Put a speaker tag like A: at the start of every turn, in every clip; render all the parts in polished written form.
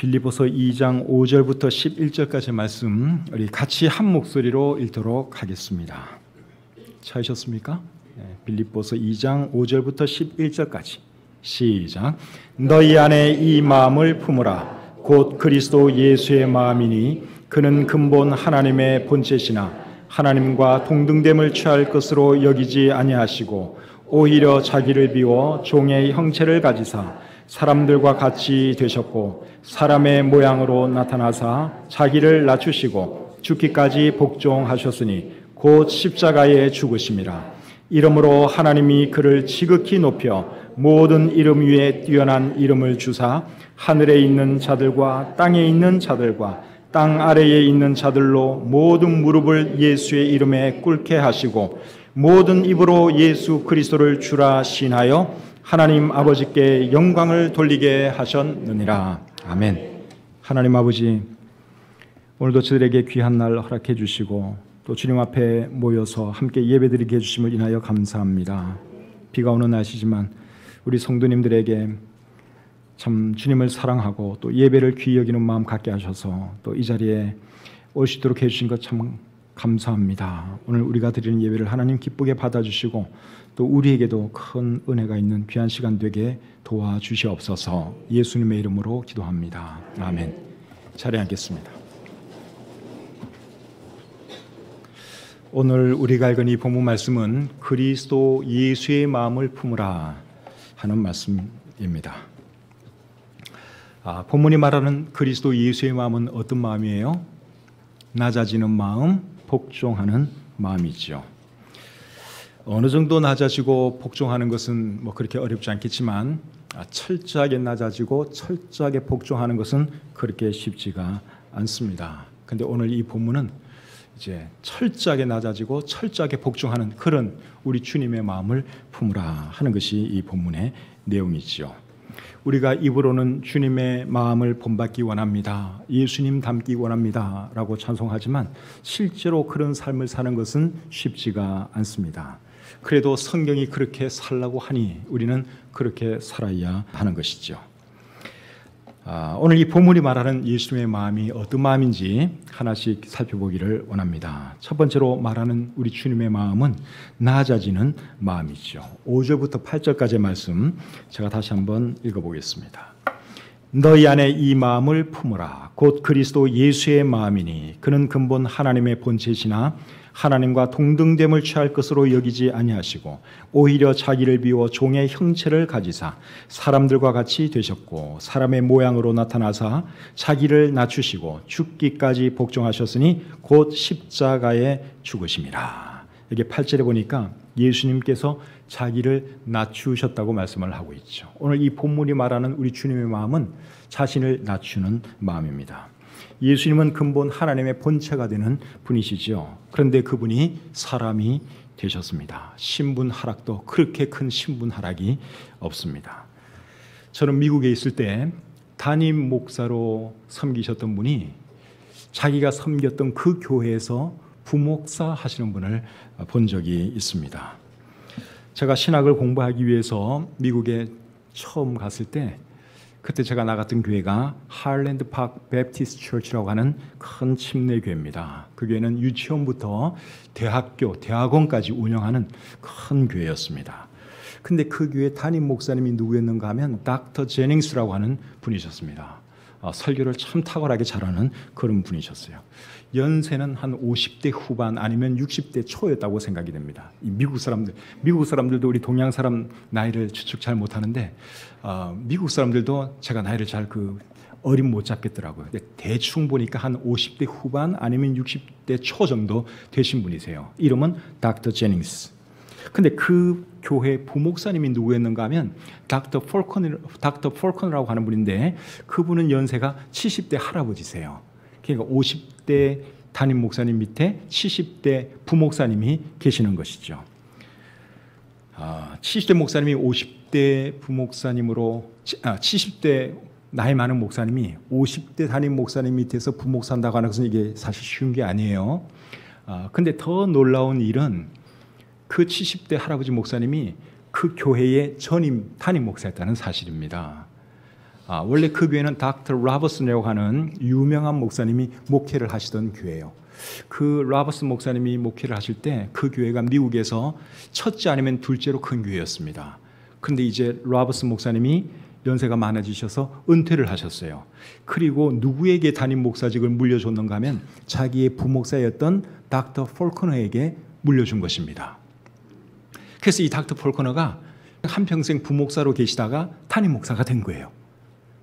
A: 빌립보서 2장 5절부터 11절까지 말씀 우리 같이 한 목소리로 읽도록 하겠습니다. 찾으셨습니까? 빌립보서 2장 5절부터 11절까지 시작. 너희 안에 이 마음을 품으라. 곧 그리스도 예수의 마음이니 그는 근본 하나님의 본체시나 하나님과 동등됨을 취할 것으로 여기지 아니하시고 오히려 자기를 비워 종의 형체를 가지사 사람들과 같이 되셨고 사람의 모양으로 나타나사 자기를 낮추시고 죽기까지 복종하셨으니 곧 십자가에 죽으심이라. 이러므로 하나님이 그를 지극히 높여 모든 이름 위에 뛰어난 이름을 주사 하늘에 있는 자들과 땅에 있는 자들과 땅 아래에 있는 자들로 모든 무릎을 예수의 이름에 꿇게 하시고 모든 입으로 예수 그리스도를 주라 신하여 하나님 아버지께 영광을 돌리게 하셨느니라. 아멘. 하나님 아버지, 오늘도 저들에게 귀한 날 허락해 주시고 또 주님 앞에 모여서 함께 예배드리게 해주심을 인하여 감사합니다. 비가 오는 날씨지만 우리 성도님들에게 참 주님을 사랑하고 또 예배를 귀히 여기는 마음 갖게 하셔서 또 이 자리에 올 수 있도록 해주신 것 참 감사합니다. 오늘 우리가 드리는 예배를 하나님 기쁘게 받아주시고 또 우리에게도 큰 은혜가 있는 귀한 시간 되게 도와주시옵소서. 예수님의 이름으로 기도합니다. 아멘. 자리에 앉겠습니다. 오늘 우리가 읽은 이 본문 말씀은 그리스도 예수의 마음을 품으라 하는 말씀입니다. 본문이 말하는 그리스도 예수의 마음은 어떤 마음이에요? 낮아지는 마음, 복종하는 마음이죠. 어느 정도 낮아지고 복종하는 것은 뭐 그렇게 어렵지 않겠지만 철저하게 낮아지고 철저하게 복종하는 것은 그렇게 쉽지가 않습니다. 그런데 오늘 이 본문은 이제 철저하게 낮아지고 철저하게 복종하는 그런 우리 주님의 마음을 품으라 하는 것이 이 본문의 내용이지요. 우리가 입으로는 주님의 마음을 본받기 원합니다. 예수님 닮기 원합니다. 라고 찬송하지만 실제로 그런 삶을 사는 것은 쉽지가 않습니다. 그래도 성경이 그렇게 살라고 하니 우리는 그렇게 살아야 하는 것이죠. 오늘 이 본문이 말하는 예수님의 마음이 어떤 마음인지 하나씩 살펴보기를 원합니다. 첫 번째로 말하는 우리 주님의 마음은 낮아지는 마음이죠. 5절부터 8절까지의 말씀 제가 다시 한번 읽어보겠습니다. 너희 안에 이 마음을 품으라. 곧 그리스도 예수의 마음이니 그는 근본 하나님의 본체시나 하나님과 동등됨을 취할 것으로 여기지 아니하시고 오히려 자기를 비워 종의 형체를 가지사 사람들과 같이 되셨고 사람의 모양으로 나타나사 자기를 낮추시고 죽기까지 복종하셨으니 곧 십자가에 죽으심이라. 여기 8절에 보니까 예수님께서 자기를 낮추셨다고 말씀을 하고 있죠. 오늘 이 본문이 말하는 우리 주님의 마음은 자신을 낮추는 마음입니다. 예수님은 근본 하나님의 본체가 되는 분이시죠. 그런데 그분이 사람이 되셨습니다. 신분 하락도 그렇게 큰 신분 하락이 없습니다. 저는 미국에 있을 때 담임 목사로 섬기셨던 분이 자기가 섬겼던 그 교회에서 부목사 하시는 분을 본 적이 있습니다. 제가 신학을 공부하기 위해서 미국에 처음 갔을 때 그때 제가 나갔던 교회가 하일랜드 파크 베프티스트 처치라고 하는 큰 침례교회입니다. 그 교회는 유치원부터 대학교, 대학원까지 운영하는 큰 교회였습니다. 근데 그 교회 담임 목사님이 누구였는가 하면 닥터 제닝스라고 하는 분이셨습니다. 설교를 참 탁월하게 잘하는 그런 분이셨어요. 연세는 한 50대 후반 아니면 60대 초였다고 생각이 됩니다. 이 미국 사람들도 우리 동양 사람 나이를 추측 잘 못하는데 미국 사람들도 제가 나이를 잘 어림 못 잡겠더라고요. 근데 대충 보니까 한 50대 후반 아니면 60대 초 정도 되신 분이세요. 이름은 닥터 제닝스. 근데 그 교회 부목사님이 누구였는가 하면 닥터 폴커너라고 하는 분인데 그분은 연세가 70대 할아버지세요. 그러니까 50대 담임 목사님 밑에 70대 부목사님이 계시는 것이죠. 70대 목사님이 50대 부목사님으로 70대 나이 많은 목사님이 50대 담임 목사님 밑에서 부목사한다고 하는 것은 이게 사실 쉬운 게 아니에요. 근데 더 놀라운 일은 그 70대 할아버지 목사님이 그 교회의 전임 담임 목사였다는 사실입니다. 원래 그 교회는 닥터 라버슨이라고 하는 유명한 목사님이 목회를 하시던 교회예요. 그 라버슨 목사님이 목회를 하실 때 그 교회가 미국에서 첫째 아니면 둘째로 큰 교회였습니다. 그런데 이제 라버슨 목사님이 연세가 많아지셔서 은퇴를 하셨어요. 그리고 누구에게 담임 목사직을 물려줬는가 하면 자기의 부목사였던 닥터 폴커너에게 물려준 것입니다. 그래서 이 닥터 폴커너가 한평생 부목사로 계시다가 담임 목사가 된 거예요.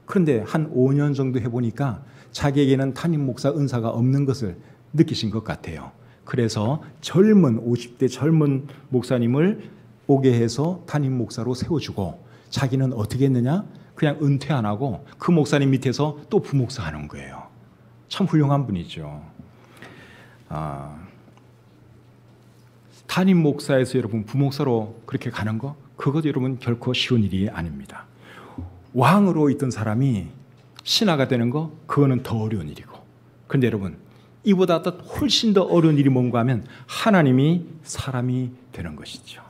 A: 그런데 한 5년 정도 해보니까 자기에게는 담임 목사 은사가 없는 것을 느끼신 것 같아요. 그래서 50대 젊은 목사님을 오게 해서 담임 목사로 세워주고 자기는 어떻게 했느냐? 그냥 은퇴 안 하고 그 목사님 밑에서 또 부목사 하는 거예요. 참 훌륭한 분이죠. 담임 목사에서 여러분 부목사로 그렇게 가는 거, 그것도 여러분 결코 쉬운 일이 아닙니다. 왕으로 있던 사람이 신하가 되는 거, 그거는 더 어려운 일이고. 그런데 여러분, 이보다 훨씬 더 어려운 일이 뭔가 하면 하나님이 사람이 되는 것이죠.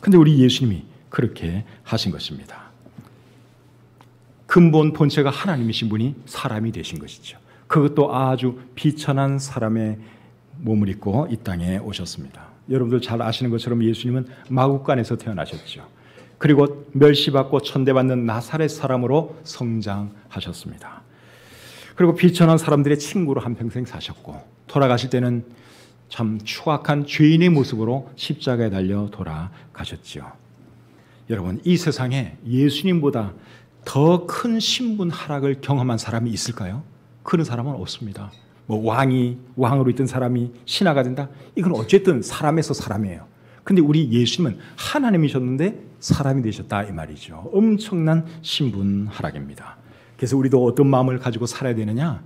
A: 근데 우리 예수님이 그렇게 하신 것입니다. 근본 본체가 하나님이신 분이 사람이 되신 것이죠. 그것도 아주 비천한 사람의 몸을 입고 이 땅에 오셨습니다. 여러분들 잘 아시는 것처럼 예수님은 마구간에서 태어나셨죠. 그리고 멸시받고 천대받는 나사렛 사람으로 성장하셨습니다. 그리고 비천한 사람들의 친구로 한평생 사셨고 돌아가실 때는 참 추악한 죄인의 모습으로 십자가에 달려 돌아가셨죠. 여러분, 이 세상에 예수님보다 더 큰 신분 하락을 경험한 사람이 있을까요? 그런 사람은 없습니다. 왕으로 있던 사람이 신하가 된다? 이건 어쨌든 사람에서 사람이에요. 근데 우리 예수님은 하나님이셨는데 사람이 되셨다 이 말이죠. 엄청난 신분 하락입니다. 그래서 우리도 어떤 마음을 가지고 살아야 되느냐?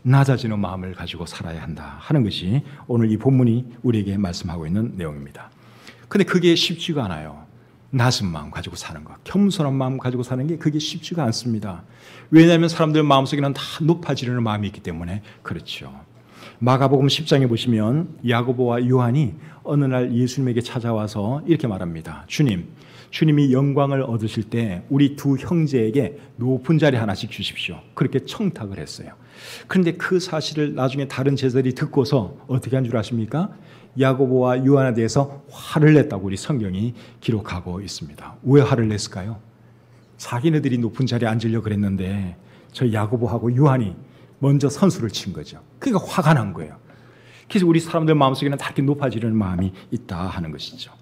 A: 낮아지는 마음을 가지고 살아야 한다 하는 것이 오늘 이 본문이 우리에게 말씀하고 있는 내용입니다. 근데 그게 쉽지가 않아요. 낮은 마음 가지고 사는 것, 겸손한 마음 가지고 사는 게 그게 쉽지가 않습니다. 왜냐하면 사람들 마음속에는 다 높아지려는 마음이 있기 때문에 그렇죠. 마가복음 10장에 보시면 야고보와 요한이 어느 날 예수님에게 찾아와서 이렇게 말합니다. 주님이 영광을 얻으실 때 우리 두 형제에게 높은 자리 하나씩 주십시오. 그렇게 청탁을 했어요. 그런데 그 사실을 나중에 다른 제자들이 듣고서 어떻게 한 줄 아십니까? 야고보와 요한에 대해서 화를 냈다고 우리 성경이 기록하고 있습니다. 왜 화를 냈을까요? 자기네들이 높은 자리에 앉으려고 그랬는데 저 야고보하고 요한이 먼저 선수를 친 거죠. 그러니까 화가 난 거예요. 그래서 우리 사람들 마음속에는 다 이렇게 높아지려는 마음이 있다 하는 것이죠.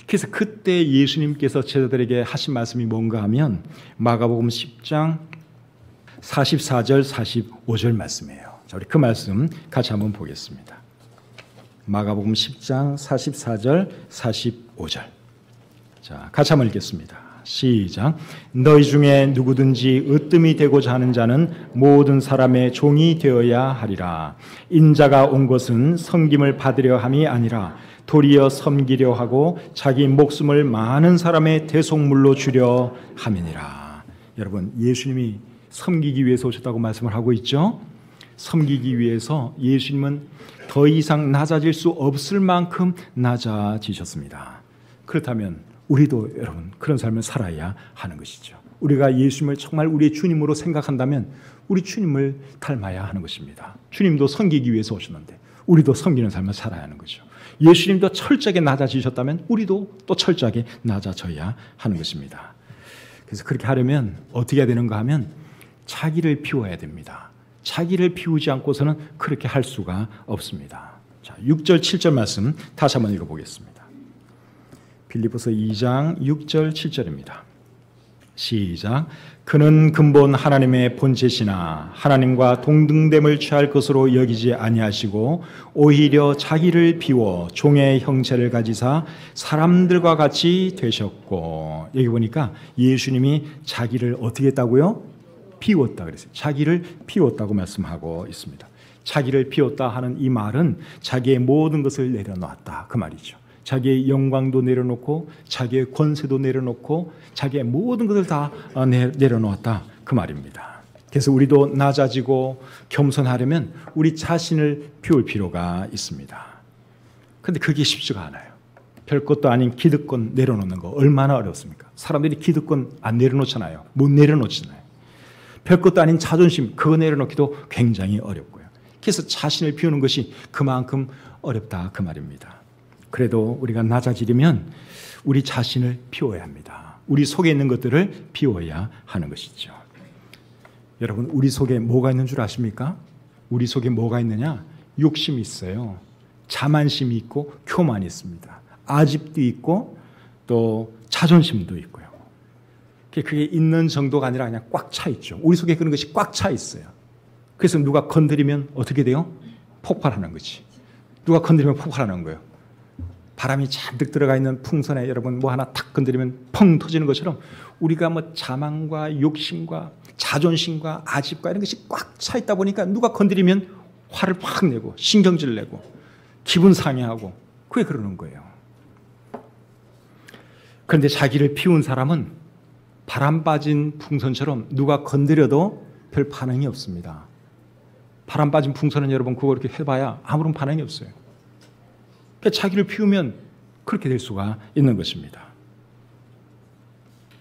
A: 그래서 그때 예수님께서 제자들에게 하신 말씀이 뭔가 하면 마가복음 10장 44절 45절 말씀이에요. 자, 우리 그 말씀 같이 한번 보겠습니다. 마가복음 10장 44절 45절. 자, 같이 한번 읽겠습니다. 시작. 너희 중에 누구든지 으뜸이 되고자 하는 자는 모든 사람의 종이 되어야 하리라. 인자가 온 것은 섬김을 받으려 함이 아니라 도리어 섬기려 하고 자기 목숨을 많은 사람의 대속물로 주려 함이니라. 여러분, 예수님이 섬기기 위해서 오셨다고 말씀을 하고 있죠. 섬기기 위해서 예수님은 더 이상 낮아질 수 없을 만큼 낮아지셨습니다. 그렇다면 우리도 여러분 그런 삶을 살아야 하는 것이죠. 우리가 예수님을 정말 우리의 주님으로 생각한다면 우리 주님을 닮아야 하는 것입니다. 주님도 섬기기 위해서 오셨는데 우리도 섬기는 삶을 살아야 하는 거죠. 예수님도 철저하게 낮아지셨다면 우리도 또 철저하게 낮아져야 하는 것입니다. 그래서 그렇게 하려면 어떻게 해야 되는가 하면 자기를 비워야 됩니다. 자기를 비우지 않고서는 그렇게 할 수가 없습니다. 자, 6절 7절 말씀 다시 한번 읽어보겠습니다. 빌립보서 2장 6절 7절입니다. 시작. 그는 근본 하나님의 본체시나 하나님과 동등됨을 취할 것으로 여기지 아니하시고 오히려 자기를 비워 종의 형체를 가지사 사람들과 같이 되셨고, 여기 보니까 예수님이 자기를 어떻게 했다고요? 비웠다 그랬어요. 자기를 비웠다고 말씀하고 있습니다. 자기를 비웠다 하는 이 말은 자기의 모든 것을 내려놓았다 그 말이죠. 자기의 영광도 내려놓고 자기의 권세도 내려놓고 자기의 모든 것을 다 내려놓았다 그 말입니다. 그래서 우리도 낮아지고 겸손하려면 우리 자신을 비울 필요가 있습니다. 그런데 그게 쉽지가 않아요. 별것도 아닌 기득권 내려놓는 거 얼마나 어렵습니까? 사람들이 기득권 안 내려놓잖아요. 못 내려놓잖아요. 별것도 아닌 자존심, 그거 내려놓기도 굉장히 어렵고요. 그래서 자신을 비우는 것이 그만큼 어렵다 그 말입니다. 그래도 우리가 낮아지려면 우리 자신을 비워야 합니다. 우리 속에 있는 것들을 비워야 하는 것이죠. 여러분, 우리 속에 뭐가 있는 줄 아십니까? 우리 속에 뭐가 있느냐? 욕심이 있어요. 자만심이 있고 교만이 있습니다. 아집도 있고 또 자존심도 있고요. 그게 있는 정도가 아니라 그냥 꽉 차 있죠. 우리 속에 그런 것이 꽉 차 있어요. 그래서 누가 건드리면 어떻게 돼요? 폭발하는 거지. 누가 건드리면 폭발하는 거예요. 바람이 잔뜩 들어가 있는 풍선에 여러분 뭐 하나 탁 건드리면 펑 터지는 것처럼 우리가 뭐 자만과 욕심과 자존심과 아집과 이런 것이 꽉 차 있다 보니까 누가 건드리면 화를 확 내고 신경질 내고 기분 상해하고 그게 그러는 거예요. 그런데 자기를 피운 사람은 바람 빠진 풍선처럼 누가 건드려도 별 반응이 없습니다. 바람 빠진 풍선은 여러분 그거 이렇게 해봐야 아무런 반응이 없어요. 그러니까 자기를 피우면 그렇게 될 수가 있는 것입니다.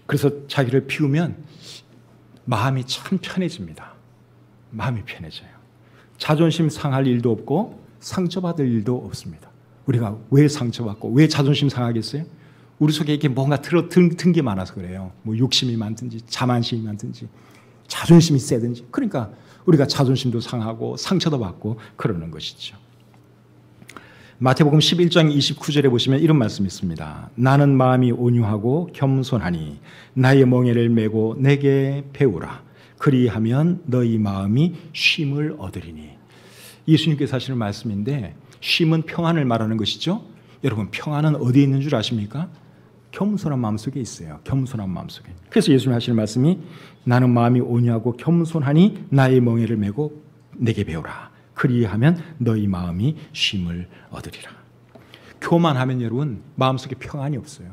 A: 그래서 자기를 피우면 마음이 참 편해집니다. 마음이 편해져요. 자존심 상할 일도 없고 상처받을 일도 없습니다. 우리가 왜 상처받고 왜 자존심 상하겠어요? 우리 속에 이게 뭔가 든 게 많아서 그래요. 뭐 욕심이 많든지 자만심이 많든지 자존심이 세든지 그러니까 우리가 자존심도 상하고 상처도 받고 그러는 것이죠. 마태복음 11장 29절에 보시면 이런 말씀이 있습니다. 나는 마음이 온유하고 겸손하니 나의 멍에를 메고 내게 배우라. 그리하면 너희 마음이 쉼을 얻으리니. 예수님께서 하시는 말씀인데 쉼은 평안을 말하는 것이죠. 여러분 평안은 어디에 있는 줄 아십니까? 겸손한 마음속에 있어요. 겸손한 마음속에. 그래서 예수님 하시는 말씀이 나는 마음이 온유하고 겸손하니 나의 멍에를 메고 내게 배우라. 그리하면 너희 마음이 쉼을 얻으리라. 교만하면 여러분 마음속에 평안이 없어요.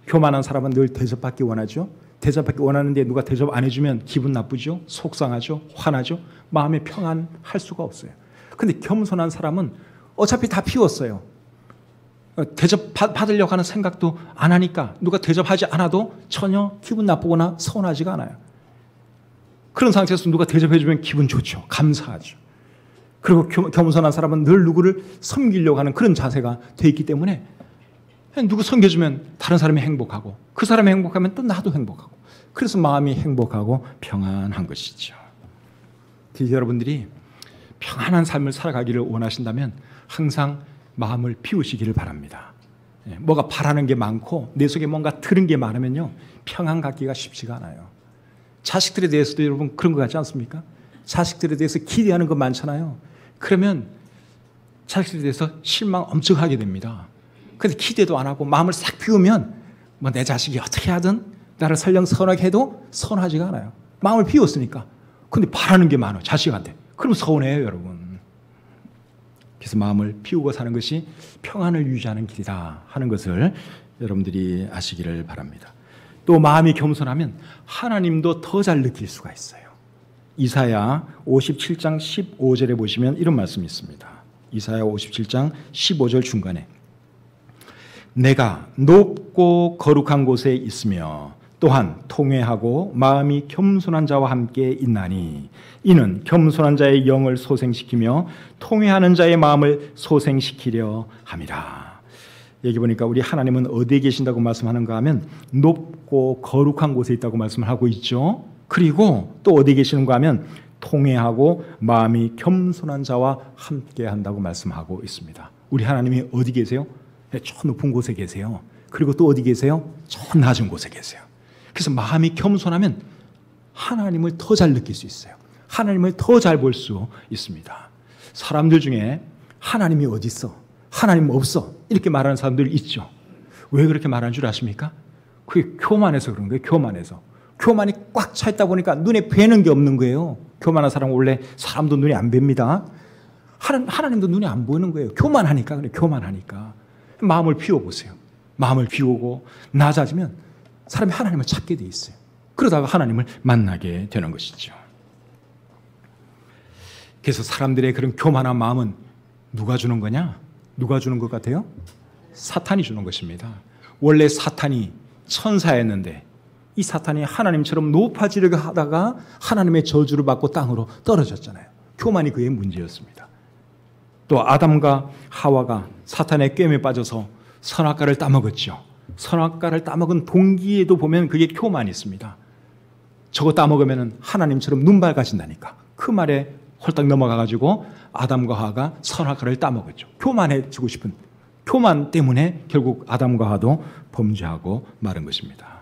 A: 교만한 사람은 늘 대접받기 원하죠. 대접받기 원하는데 누가 대접 안 해주면 기분 나쁘죠. 속상하죠. 화나죠. 마음에 평안할 수가 없어요. 근데 겸손한 사람은 어차피 다 피웠어요. 대접 받으려고 하는 생각도 안 하니까 누가 대접하지 않아도 전혀 기분 나쁘거나 서운하지가 않아요. 그런 상태에서 누가 대접해주면 기분 좋죠. 감사하죠. 그리고 겸손한 사람은 늘 누구를 섬기려고 하는 그런 자세가 돼 있기 때문에 누구 섬겨주면 다른 사람이 행복하고 그 사람이 행복하면 또 나도 행복하고 그래서 마음이 행복하고 평안한 것이죠. 여러분들이 평안한 삶을 살아가기를 원하신다면 항상 마음을 비우시기를 바랍니다. 뭐가 바라는 게 많고 내 속에 뭔가 들은 게 많으면요 평안 갖기가 쉽지가 않아요. 자식들에 대해서도 여러분 그런 것 같지 않습니까? 자식들에 대해서 기대하는 거 많잖아요. 그러면 자식들에 대해서 실망 엄청 하게 됩니다. 근데 기대도 안 하고 마음을 싹 비우면 뭐 내 자식이 어떻게 하든 나를 설령 선하게 해도 선하지가 않아요. 마음을 비웠으니까. 근데 바라는 게 많아요. 자식한테. 그럼 서운해요, 여러분. 그래서 마음을 비우고 사는 것이 평안을 유지하는 길이다 하는 것을 여러분들이 아시기를 바랍니다. 또 마음이 겸손하면 하나님도 더 잘 느낄 수가 있어요. 이사야 57장 15절에 보시면 이런 말씀이 있습니다. 이사야 57장 15절 중간에 내가 높고 거룩한 곳에 있으며 또한 통회하고 마음이 겸손한 자와 함께 있나니 이는 겸손한 자의 영을 소생시키며 통회하는 자의 마음을 소생시키려 함이라. 여기 보니까 우리 하나님은 어디에 계신다고 말씀하는가 하면 높고 거룩한 곳에 있다고 말씀을 하고 있죠. 그리고 또 어디에 계시는가 하면 통회하고 마음이 겸손한 자와 함께 한다고 말씀하고 있습니다. 우리 하나님이 어디 계세요? 저 높은 곳에 계세요. 그리고 또 어디 계세요? 저 낮은 곳에 계세요. 그래서 마음이 겸손하면 하나님을 더 잘 느낄 수 있어요. 하나님을 더 잘 볼 수 있습니다. 사람들 중에 하나님이 어디 있어? 하나님 없어? 이렇게 말하는 사람들 있죠. 왜 그렇게 말하는 줄 아십니까? 그게 교만해서 그런 거예요. 교만해서. 교만이 꽉 차 있다 보니까 눈에 뵈는 게 없는 거예요. 교만한 사람은 원래 사람도 눈에 안 뵙니다. 하나님도 눈에 안 보이는 거예요. 교만하니까. 그래, 교만하니까. 마음을 비워보세요. 마음을 비우고 낮아지면 사람이 하나님을 찾게 돼 있어요. 그러다가 하나님을 만나게 되는 것이죠. 그래서 사람들의 그런 교만한 마음은 누가 주는 거냐? 누가 주는 것 같아요? 사탄이 주는 것입니다. 원래 사탄이 천사였는데 이 사탄이 하나님처럼 높아지려고 하다가 하나님의 저주를 받고 땅으로 떨어졌잖아요. 교만이 그의 문제였습니다. 또 아담과 하와가 사탄의 꿰매에 빠져서 선악과를 따먹었죠. 선악과를 따먹은 동기에도 보면 그게 교만이 있습니다. 저거 따먹으면 하나님처럼 눈 밝아진다니까. 그 말에 홀딱 넘어가가지고 아담과 하와가 선악과를 따먹었죠. 교만해지고 싶은 교만 때문에 결국 아담과 하와도 범죄하고 마른 것입니다.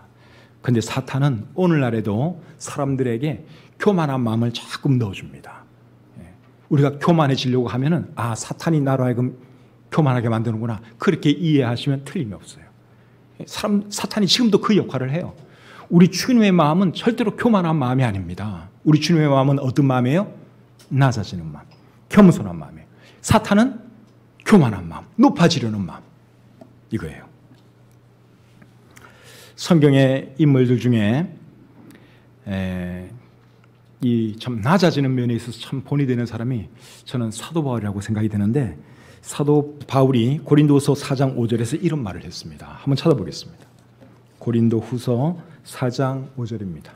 A: 그런데 사탄은 오늘날에도 사람들에게 교만한 마음을 자꾸 넣어줍니다. 우리가 교만해지려고 하면은 사탄이 나로 하여금 교만하게 만드는구나. 그렇게 이해하시면 틀림이 없어요. 사탄이 지금도 그 역할을 해요. 우리 주님의 마음은 절대로 교만한 마음이 아닙니다. 우리 주님의 마음은 어떤 마음이에요? 낮아지는 마음, 겸손한 마음이에요. 사탄은 교만한 마음, 높아지려는 마음, 이거예요. 성경의 인물들 중에 이 참 낮아지는 면에 있어서 참 본이 되는 사람이 저는 사도 바울이라고 생각이 되는데, 사도 바울이 고린도후서 4장 5절에서 이런 말을 했습니다. 한번 찾아보겠습니다. 고린도후서 4장 5절입니다.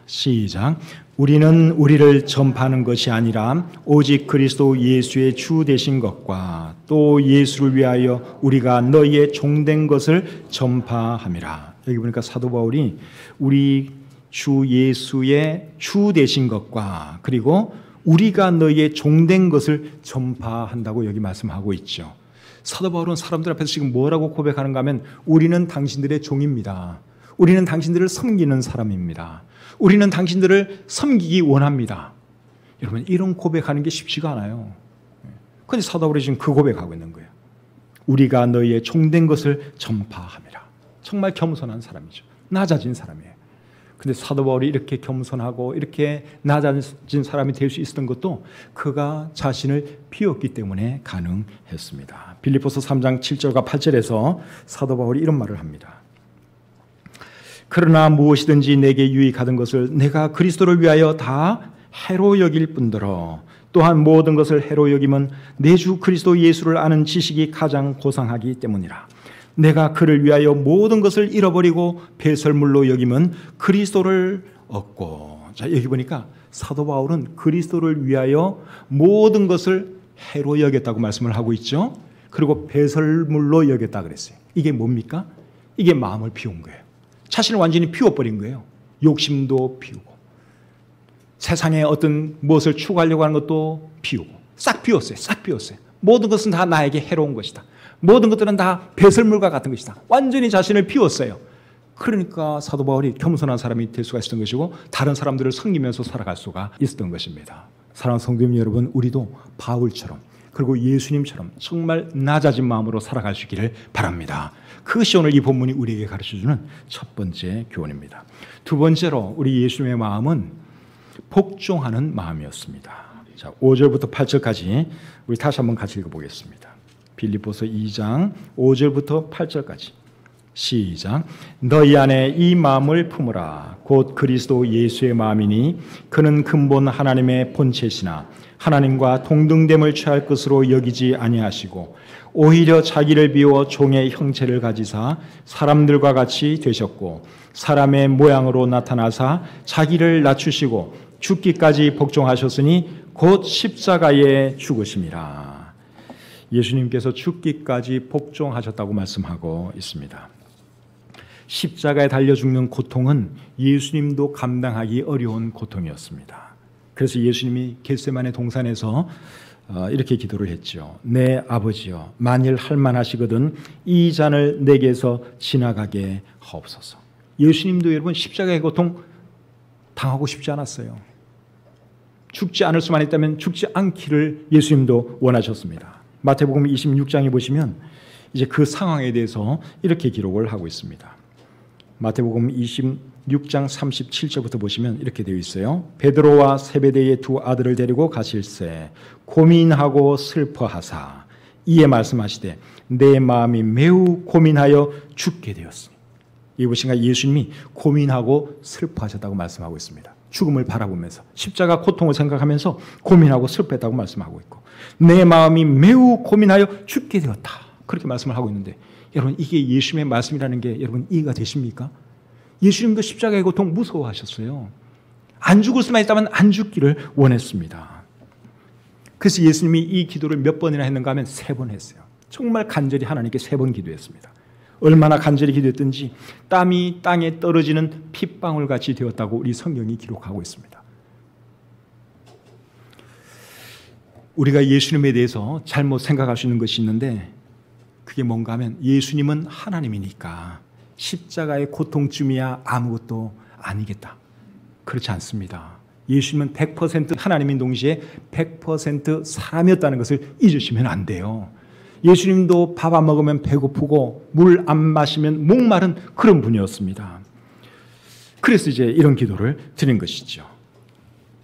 A: 시작. 우리는 우리를 전파하는 것이 아니라 오직 그리스도 예수의 주 되신 것과 또 예수를 위하여 우리가 너희의 종된 것을 전파함이라. 여기 보니까 사도 바울이 우리 주 예수의 주 되신 것과 그리고 우리가 너희의 종된 것을 전파한다고 여기 말씀하고 있죠. 사도 바울은 사람들 앞에서 지금 뭐라고 고백하는가 하면 우리는 당신들의 종입니다. 우리는 당신들을 섬기는 사람입니다. 우리는 당신들을 섬기기 원합니다. 여러분, 이런 고백하는 게 쉽지가 않아요. 그런데 사도 바울이 지금 그 고백하고 있는 거예요. 우리가 너희의 종된 것을 전파함이라. 정말 겸손한 사람이죠. 낮아진 사람이에요. 근데 사도 바울이 이렇게 겸손하고 이렇게 낮아진 사람이 될 수 있었던 것도 그가 자신을 비웠기 때문에 가능했습니다. 빌립보서 3장 7절과 8절에서 사도 바울이 이런 말을 합니다. 그러나 무엇이든지 내게 유익하던 것을 내가 그리스도를 위하여 다 해로 여길 뿐더러 또한 모든 것을 해로 여김은 내 주 그리스도 예수를 아는 지식이 가장 고상하기 때문이라. 내가 그를 위하여 모든 것을 잃어버리고 배설물로 여김은 그리스도를 얻고. 자, 여기 보니까 사도 바울은 그리스도를 위하여 모든 것을 해로 여겼다고 말씀을 하고 있죠. 그리고 배설물로 여겼다 그랬어요. 이게 뭡니까? 이게 마음을 비운 거예요. 자신을 완전히 비워버린 거예요. 욕심도 비우고 세상에 어떤 무엇을 추구하려고 하는 것도 비우고 싹 비웠어요. 싹 비웠어요. 모든 것은 다 나에게 해로운 것이다. 모든 것들은 다 배설물과 같은 것이다. 완전히 자신을 비웠어요. 그러니까 사도 바울이 겸손한 사람이 될 수가 있었던 것이고 다른 사람들을 섬기면서 살아갈 수가 있었던 것입니다. 사랑하는 성도님 여러분, 우리도 바울처럼 그리고 예수님처럼 정말 낮아진 마음으로 살아갈 수 있기를 바랍니다. 그것이 오늘 이 본문이 우리에게 가르쳐주는 첫 번째 교훈입니다. 두 번째로 우리 예수님의 마음은 복종하는 마음이었습니다. 자, 5절부터 8절까지 우리 다시 한번 같이 읽어보겠습니다. 빌립보서 2장 5절부터 8절까지 시작. 너희 안에 이 마음을 품으라. 곧 그리스도 예수의 마음이니 그는 근본 하나님의 본체시나 하나님과 동등됨을 취할 것으로 여기지 아니하시고 오히려 자기를 비워 종의 형체를 가지사 사람들과 같이 되셨고 사람의 모양으로 나타나사 자기를 낮추시고 죽기까지 복종하셨으니 곧 십자가에 죽으심이라. 예수님께서 죽기까지 복종하셨다고 말씀하고 있습니다. 십자가에 달려 죽는 고통은 예수님도 감당하기 어려운 고통이었습니다. 그래서 예수님이 겟세마네 동산에서 이렇게 기도를 했죠. 내 아버지여, 만일 할 만하시거든 이 잔을 내게서 지나가게 하옵소서. 예수님도 여러분 십자가의 고통 당하고 싶지 않았어요. 죽지 않을 수만 있다면 죽지 않기를 예수님도 원하셨습니다. 마태복음 26장에 보시면 이제 그 상황에 대해서 이렇게 기록을 하고 있습니다. 마태복음 26장 37절부터 보시면 이렇게 되어 있어요. 베드로와 세베대의 두 아들을 데리고 가실새 고민하고 슬퍼하사 이에 말씀하시되 내 마음이 매우 고민하여 죽게 되었으니. 이 보시니까 예수님이 고민하고 슬퍼하셨다고 말씀하고 있습니다. 죽음을 바라보면서 십자가 고통을 생각하면서 고민하고 슬퍼했다고 말씀하고 있고 내 마음이 매우 고민하여 죽게 되었다. 그렇게 말씀을 하고 있는데 여러분 이게 예수님의 말씀이라는 게 여러분 이해가 되십니까? 예수님도 십자가의 고통 무서워하셨어요. 안 죽을 수만 있다면 안 죽기를 원했습니다. 그래서 예수님이 이 기도를 몇 번이나 했는가 하면 3번 했어요. 정말 간절히 하나님께 3번 기도했습니다. 얼마나 간절히 기도했든지 땀이 땅에 떨어지는 핏방울같이 되었다고 우리 성경이 기록하고 있습니다. 우리가 예수님에 대해서 잘못 생각할 수 있는 것이 있는데 그게 뭔가 하면 예수님은 하나님이니까 십자가의 고통쯤이야 아무것도 아니겠다. 그렇지 않습니다. 예수님은 100% 하나님인 동시에 100% 사람이었다는 것을 잊으시면 안 돼요. 예수님도 밥 안 먹으면 배고프고 물 안 마시면 목마른 그런 분이었습니다. 그래서 이제 이런 기도를 드린 것이죠.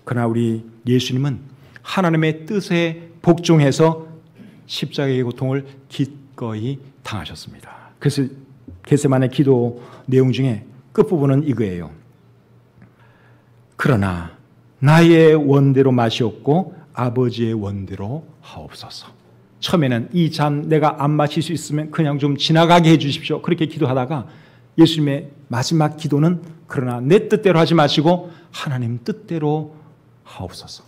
A: 그러나 우리 예수님은 하나님의 뜻에 복종해서 십자가의 고통을 기꺼이 당하셨습니다. 그래서 겟세마네 기도 내용 중에 끝부분은 이거예요. 그러나 나의 원대로 마시옵고 아버지의 원대로 하옵소서. 처음에는 이 잔 내가 안 마실 수 있으면 그냥 좀 지나가게 해 주십시오. 그렇게 기도하다가 예수님의 마지막 기도는 그러나 내 뜻대로 하지 마시고 하나님 뜻대로 하옵소서.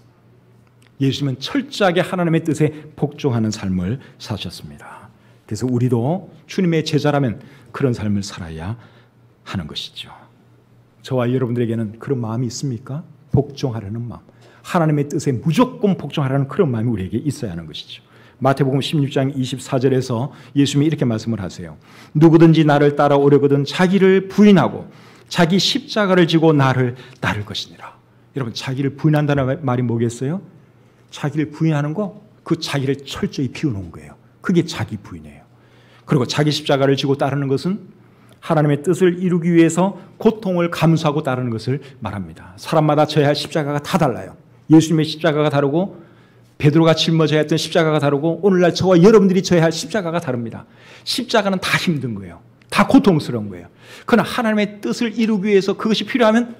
A: 예수님은 철저하게 하나님의 뜻에 복종하는 삶을 사셨습니다. 그래서 우리도 주님의 제자라면 그런 삶을 살아야 하는 것이죠. 저와 여러분들에게는 그런 마음이 있습니까? 복종하려는 마음. 하나님의 뜻에 무조건 복종하라는 그런 마음이 우리에게 있어야 하는 것이죠. 마태복음 16장 24절에서 예수님이 이렇게 말씀을 하세요. 누구든지 나를 따라오려거든 자기를 부인하고 자기 십자가를 지고 나를 따를 것이니라. 여러분, 자기를 부인한다는 말이 뭐겠어요? 자기를 부인하는 거, 그 자기를 철저히 비워놓은 거예요. 그게 자기 부인이에요. 그리고 자기 십자가를 지고 따르는 것은 하나님의 뜻을 이루기 위해서 고통을 감수하고 따르는 것을 말합니다. 사람마다 져야 할 십자가가 다 달라요. 예수님의 십자가가 다르고 베드로가 짊어져야 했던 십자가가 다르고 오늘날 저와 여러분들이 져야 할 십자가가 다릅니다. 십자가는 다 힘든 거예요. 다 고통스러운 거예요. 그러나 하나님의 뜻을 이루기 위해서 그것이 필요하면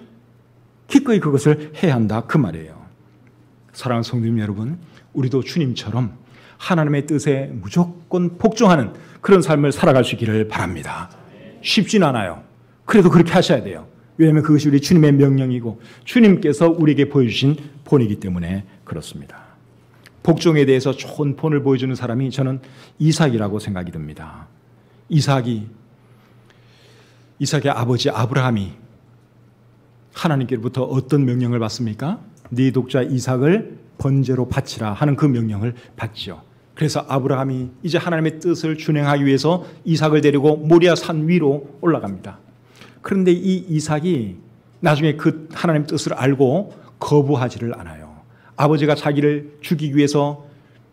A: 기꺼이 그것을 해야 한다 그 말이에요. 사랑하는 성도님 여러분, 우리도 주님처럼 하나님의 뜻에 무조건 복종하는 그런 삶을 살아갈 수 있기를 바랍니다. 쉽진 않아요. 그래도 그렇게 하셔야 돼요. 왜냐하면 그것이 우리 주님의 명령이고 주님께서 우리에게 보여주신 본이기 때문에 그렇습니다. 복종에 대해서 좋은 본을 보여주는 사람이 저는 이삭이라고 생각이 듭니다. 이삭의 아버지 아브라함이 하나님께로부터 어떤 명령을 받습니까? 네 독자 이삭을 번제로 바치라 하는 그 명령을 받죠. 그래서 아브라함이 이제 하나님의 뜻을 준행하기 위해서 이삭을 데리고 모리아 산 위로 올라갑니다. 그런데 이 이삭이 나중에 그 하나님의 뜻을 알고 거부하지를 않아요. 아버지가 자기를 죽이기 위해서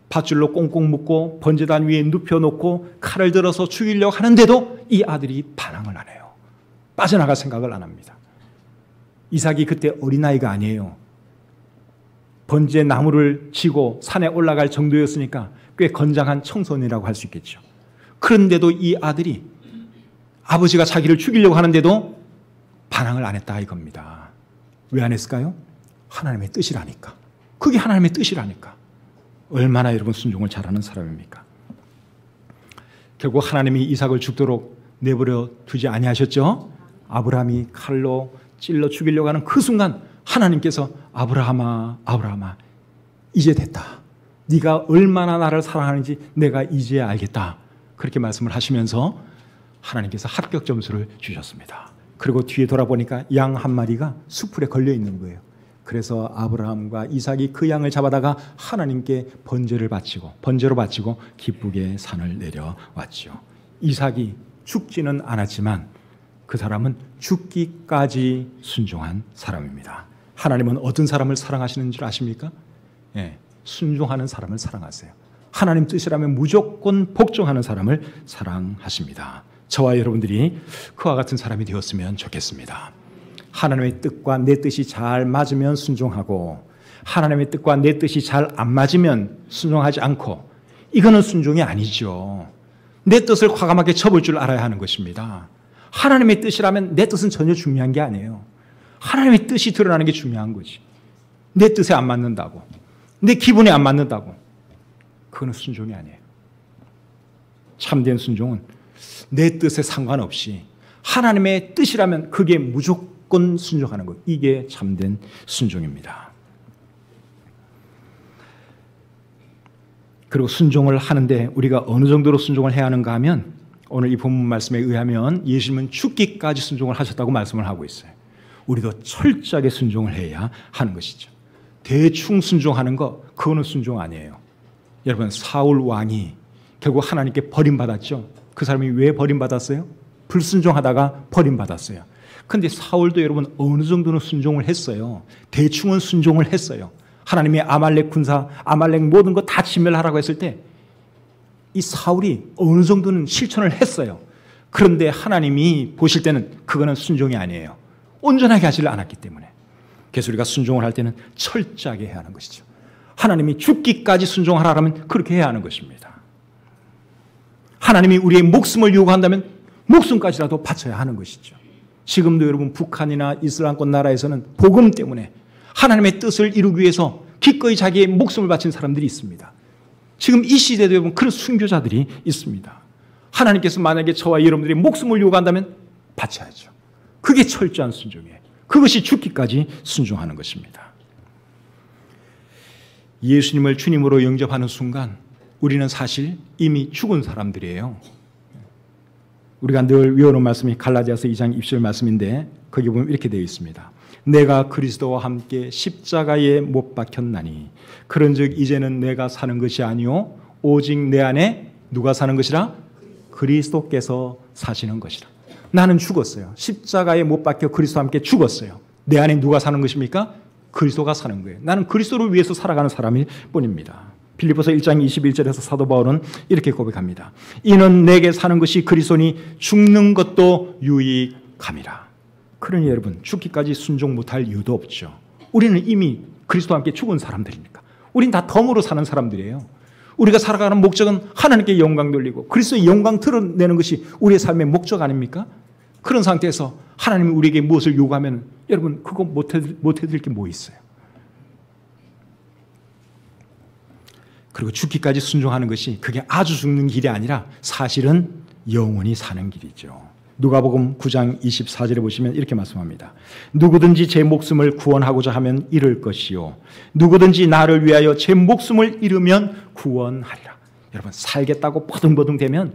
A: 밧줄로 꽁꽁 묶고 번제단 위에 눕혀놓고 칼을 들어서 죽이려고 하는데도 이 아들이 반항을 안 해요. 빠져나갈 생각을 안 합니다. 이삭이 그때 어린아이가 아니에요. 번제 나무를 지고 산에 올라갈 정도였으니까 꽤 건장한 청소년이라고 할 수 있겠죠. 그런데도 이 아들이 아버지가 자기를 죽이려고 하는데도 반항을 안 했다 이겁니다. 왜 안 했을까요? 하나님의 뜻이라니까. 그게 하나님의 뜻이라니까. 얼마나 여러분 순종을 잘하는 사람입니까? 결국 하나님이 이삭을 죽도록 내버려 두지 아니하셨죠? 아브라함이 칼로 찔러 죽이려고 하는 그 순간 하나님께서 아브라함아, 아브라함아, 이제 됐다. 네가 얼마나 나를 사랑하는지 내가 이제 알겠다. 그렇게 말씀을 하시면서 하나님께서 합격 점수를 주셨습니다. 그리고 뒤에 돌아보니까 양 한 마리가 수풀에 걸려 있는 거예요. 그래서 아브라함과 이삭이 그 양을 잡아다가 하나님께 번제로 바치고 기쁘게 산을 내려왔죠. 이삭이 죽지는 않았지만 그 사람은 죽기까지 순종한 사람입니다. 하나님은 어떤 사람을 사랑하시는 줄 아십니까? 순종하는 사람을 사랑하세요. 하나님 뜻이라면 무조건 복종하는 사람을 사랑하십니다. 저와 여러분들이 그와 같은 사람이 되었으면 좋겠습니다. 하나님의 뜻과 내 뜻이 잘 맞으면 순종하고 하나님의 뜻과 내 뜻이 잘 안 맞으면 순종하지 않고, 이거는 순종이 아니죠. 내 뜻을 과감하게 접을 줄 알아야 하는 것입니다. 하나님의 뜻이라면 내 뜻은 전혀 중요한 게 아니에요. 하나님의 뜻이 드러나는 게 중요한 거지. 내 뜻에 안 맞는다고, 내 기분에 안 맞는다고, 그거는 순종이 아니에요. 참된 순종은 내 뜻에 상관없이 하나님의 뜻이라면 그게 무조건 순종하는 것. 이게 참된 순종입니다. 그리고 순종을 하는데 우리가 어느 정도로 순종을 해야 하는가 하면 오늘 이 본문 말씀에 의하면 예수님은 죽기까지 순종을 하셨다고 말씀을 하고 있어요. 우리도 철저하게 순종을 해야 하는 것이죠. 대충 순종하는 거 그거는 순종 아니에요. 여러분 사울 왕이 결국 하나님께 버림받았죠. 그 사람이 왜 버림받았어요? 불순종하다가 버림받았어요. 그런데 사울도 여러분 어느 정도는 순종을 했어요. 대충은 순종을 했어요. 하나님의 아말렉 군사, 아말렉 모든 거 다 진멸하라고 했을 때 이 사울이 어느 정도는 실천을 했어요. 그런데 하나님이 보실 때는 그거는 순종이 아니에요. 온전하게 하지를 않았기 때문에. 그래서 우리가 순종을 할 때는 철저하게 해야 하는 것이죠. 하나님이 죽기까지 순종하라면 그렇게 해야 하는 것입니다. 하나님이 우리의 목숨을 요구한다면 목숨까지라도 바쳐야 하는 것이죠. 지금도 여러분 북한이나 이슬람권 나라에서는 복음 때문에 하나님의 뜻을 이루기 위해서 기꺼이 자기의 목숨을 바친 사람들이 있습니다. 지금 이 시대에도 여러분 그런 순교자들이 있습니다. 하나님께서 만약에 저와 여러분들이 목숨을 요구한다면 바쳐야죠. 그게 철저한 순종이에요. 그것이 죽기까지 순종하는 것입니다. 예수님을 주님으로 영접하는 순간 우리는 사실 이미 죽은 사람들이에요. 우리가 늘 외우는 말씀이 갈라디아서 2장 20절 말씀인데 거기 보면 이렇게 되어 있습니다. 내가 그리스도와 함께 십자가에 못 박혔나니 그런즉 이제는 내가 사는 것이 아니요 오직 내 안에 누가 사는 것이라? 그리스도께서 사시는 것이라. 나는 죽었어요. 십자가에 못 박혀 그리스도와 함께 죽었어요. 내 안에 누가 사는 것입니까? 그리스도가 사는 거예요. 나는 그리스도를 위해서 살아가는 사람일 뿐입니다. 빌립보서 1장 21절에서 사도 바울은 이렇게 고백합니다. 이는 내게 사는 것이 그리스도니 죽는 것도 유익함이라. 그러니 여러분 죽기까지 순종 못할 이유도 없죠. 우리는 이미 그리스도와 함께 죽은 사람들이니까. 우린 다 덤으로 사는 사람들이에요. 우리가 살아가는 목적은 하나님께 영광 돌리고 그리스도의 영광 드러내는 것이 우리의 삶의 목적 아닙니까? 그런 상태에서 하나님이 우리에게 무엇을 요구하면 여러분 그거 못해드릴 게 뭐 있어요? 그리고 죽기까지 순종하는 것이 그게 아주 죽는 길이 아니라 사실은 영원히 사는 길이죠. 누가복음 9장 24절에 보시면 이렇게 말씀합니다. 누구든지 제 목숨을 구원하고자 하면 잃을 것이요 누구든지 나를 위하여 제 목숨을 잃으면 구원하리라. 여러분 살겠다고 버둥버둥대면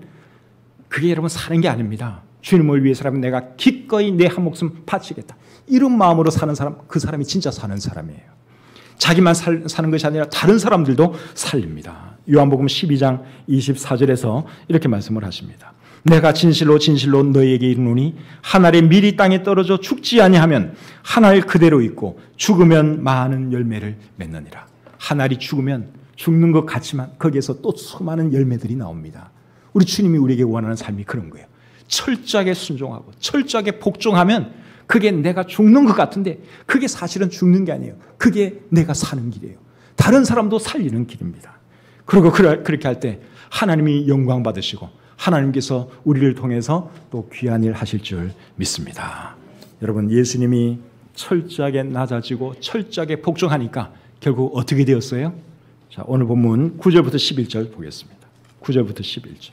A: 그게 여러분 사는 게 아닙니다. 주님을 위해서라면 내가 기꺼이 내 한 목숨 바치겠다. 이런 마음으로 사는 사람, 그 사람이 진짜 사는 사람이에요. 자기만 사는 것이 아니라 다른 사람들도 살립니다. 요한복음 12장 24절에서 이렇게 말씀을 하십니다. 내가 진실로 진실로 너희에게 이르노니 한 알이 미리 땅에 떨어져 죽지 아니하면 한 알 그대로 있고 죽으면 많은 열매를 맺느니라. 한 알이 죽으면 죽는 것 같지만 거기에서 또 수많은 열매들이 나옵니다. 우리 주님이 우리에게 원하는 삶이 그런 거예요. 철저하게 순종하고 철저하게 복종하면 그게 내가 죽는 것 같은데 그게 사실은 죽는 게 아니에요. 그게 내가 사는 길이에요. 다른 사람도 살리는 길입니다. 그리고 그렇게 할 때 하나님이 영광 받으시고 하나님께서 우리를 통해서 또 귀한 일 하실 줄 믿습니다. 여러분 예수님이 철저하게 낮아지고 철저하게 복종하니까 결국 어떻게 되었어요? 자, 오늘 본문 9절부터 11절 보겠습니다. 9절부터 11절.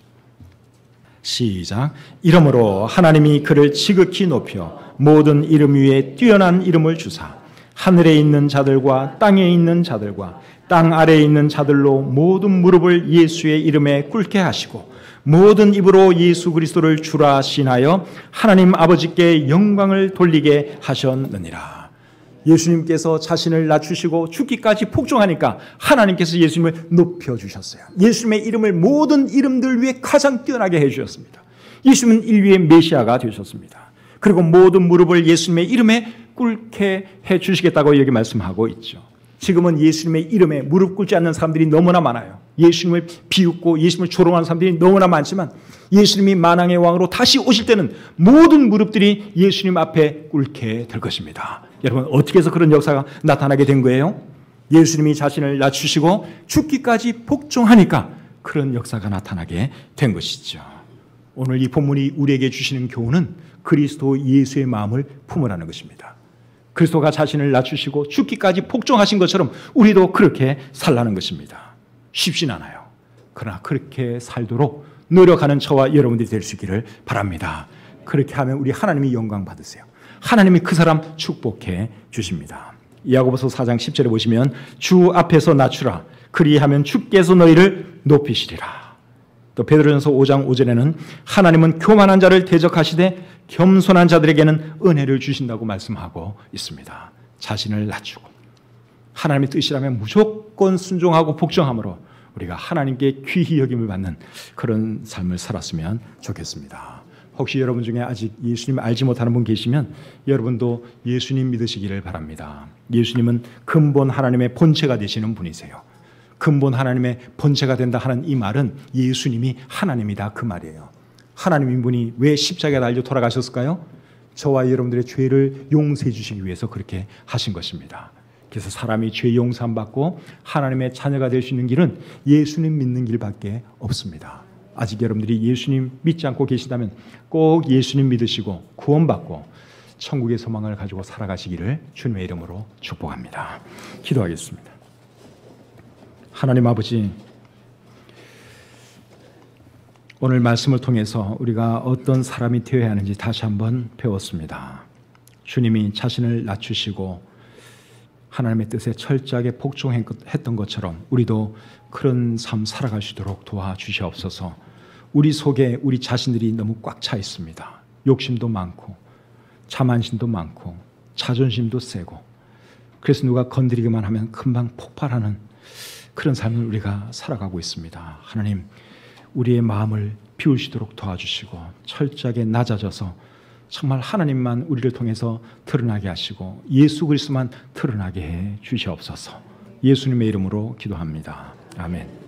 A: 시작. 이러므로 하나님이 그를 지극히 높여 모든 이름 위에 뛰어난 이름을 주사 하늘에 있는 자들과 땅에 있는 자들과 땅 아래에 있는 자들로 모든 무릎을 예수의 이름에 꿇게 하시고 모든 입으로 예수 그리스도를 주라 신하여 하나님 아버지께 영광을 돌리게 하셨느니라. 예수님께서 자신을 낮추시고 죽기까지 복종하니까 하나님께서 예수님을 높여주셨어요. 예수님의 이름을 모든 이름들 위에 가장 뛰어나게 해주셨습니다. 예수님은 인류의 메시아가 되셨습니다. 그리고 모든 무릎을 예수님의 이름에 꿇게 해주시겠다고 여기 말씀하고 있죠. 지금은 예수님의 이름에 무릎 꿇지 않는 사람들이 너무나 많아요. 예수님을 비웃고 예수님을 조롱하는 사람들이 너무나 많지만 예수님이 만왕의 왕으로 다시 오실 때는 모든 무릎들이 예수님 앞에 꿇게 될 것입니다. 여러분 어떻게 해서 그런 역사가 나타나게 된 거예요? 예수님이 자신을 낮추시고 죽기까지 복종하니까 그런 역사가 나타나게 된 것이죠. 오늘 이 본문이 우리에게 주시는 교훈은 그리스도 예수의 마음을 품으라는 것입니다. 그리스도가 자신을 낮추시고 죽기까지 복종하신 것처럼 우리도 그렇게 살라는 것입니다. 쉽진 않아요. 그러나 그렇게 살도록 노력하는 저와 여러분들이 될 수 있기를 바랍니다. 그렇게 하면 우리 하나님이 영광 받으세요. 하나님이 그 사람 축복해 주십니다. 야고보서 4장 10절에 보시면 주 앞에서 낮추라. 그리하면 주께서 너희를 높이시리라. 또 베드로전서 5장 5절에는 하나님은 교만한 자를 대적하시되 겸손한 자들에게는 은혜를 주신다고 말씀하고 있습니다. 자신을 낮추고 하나님의 뜻이라면 무조건 순종하고 복종함으로 우리가 하나님께 귀히 여김을 받는 그런 삶을 살았으면 좋겠습니다. 혹시 여러분 중에 아직 예수님 알지 못하는 분 계시면 여러분도 예수님 믿으시기를 바랍니다. 예수님은 근본 하나님의 본체가 되시는 분이세요. 근본 하나님의 본체가 된다 하는 이 말은 예수님이 하나님이다 그 말이에요. 하나님인 분이 왜 십자가에 달려 돌아가셨을까요? 저와 여러분들의 죄를 용서해 주시기 위해서 그렇게 하신 것입니다. 그래서 사람이 죄 용서함 받고 하나님의 자녀가 될 수 있는 길은 예수님 믿는 길밖에 없습니다. 아직 여러분들이 예수님 믿지 않고 계시다면 꼭 예수님 믿으시고 구원받고 천국의 소망을 가지고 살아가시기를 주님의 이름으로 축복합니다. 기도하겠습니다. 하나님 아버지, 오늘 말씀을 통해서 우리가 어떤 사람이 되어야 하는지 다시 한번 배웠습니다. 주님이 자신을 낮추시고 하나님의 뜻에 철저하게 복종했던 것처럼 우리도 그런 삶 살아갈 수 있도록 도와주시옵소서. 우리 속에 우리 자신들이 너무 꽉 차 있습니다. 욕심도 많고 자만심도 많고 자존심도 세고, 그래서 누가 건드리기만 하면 금방 폭발하는 그런 삶을 우리가 살아가고 있습니다. 하나님, 우리의 마음을 비우시도록 도와주시고 철저하게 낮아져서 정말 하나님만 우리를 통해서 드러나게 하시고 예수 그리스도만 드러나게 해 주시옵소서. 예수님의 이름으로 기도합니다. 아멘.